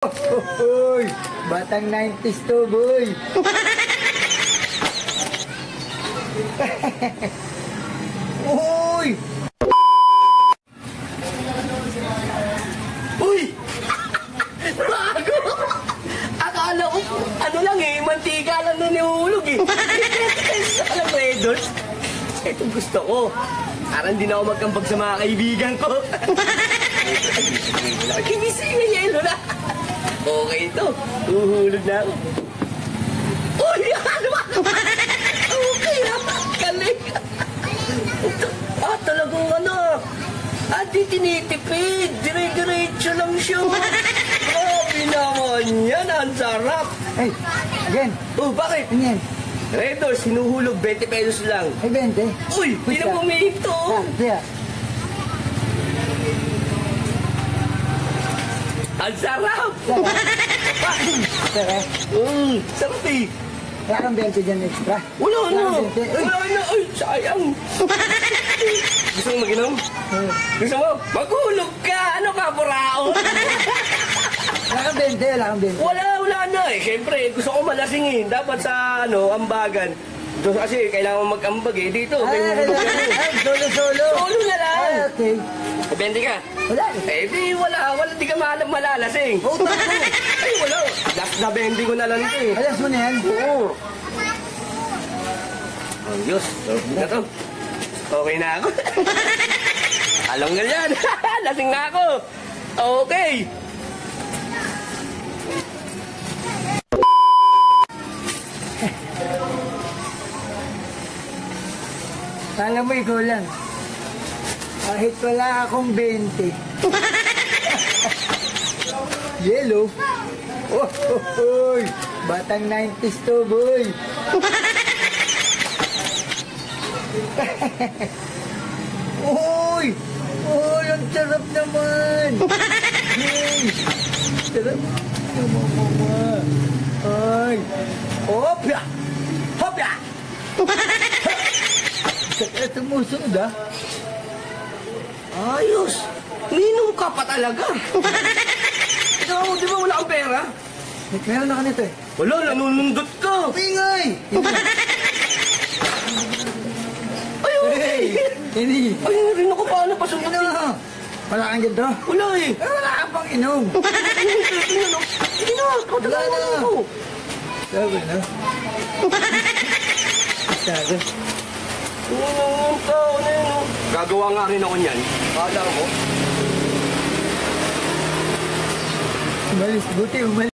Uy, batang 90s to, boy. Uy! Uy! Bago! Akala ko, ano lang mantika lang nun ihulog Alam mo, Edors, ito gusto ko. Parang di na ako magkambag sa mga kaibigan ko. Kinising na yelo na. Okay ito, uhulog na ako. Uy! Ano ba? Okay naman, galing. Talagang di tinitipid. Dire-diretso lang siya. Grabe naman yan, ang sarap. Hey, again. Oh, bakit? Ano yan? Redor, sinuhulog 20 pesos lang. Ay, 20. Uy, di na pumihito. Kaya. Ang sarap. Sarap. Sarap eh. Wala kang 20 dyan extra. Wala na. Uy. Wala na. Ay, sayang. Gusto mo mag-inom? Gusto mo? Maghulog ka. Ano ka, burao? Wala kang 20, wala kang 20. Wala na eh. Siyempre, gusto ko malasingin. Dapat sa, ambagan. Kasi kailangan mag-ambag eh. Dito, may hulog ka eh. Ay, solo. Solo na lang. Ay, okay. 20 ka? Wala. Eh, wala. Di ka malalasing. Utang ko. Ay, wala. Last na 20 ko na lang ito eh. Alas mo na yan? Oo. Oh, Diyos. Na to. Okay na ako. Alam nga yan. Lasing na ako. Okay. Alam mo, ikaw lang. Kahit wala akong 20. Yellow. Uy, batang 90s to, boy. Uy, ang sarap naman. Uy, sarap. Mama. Ay. Hopya. Hopya. Sakit sumusunod, ah. Ayos. Minom ka pa talaga. Ikaw, di ba wala kang pera? Meron na ka nito eh. Wala, nanunundot ka. Pingay! Ay, okay. Hindi. Ay, rin ako paano pasunod. Ano? Wala kang ganito? Wala eh. Wala kang pang inom. Hindi na, Wala na. ako. Sabi na. Sabi. Gagawa nga rin ako niyan. Kala mo? Umalis. Buti umalis.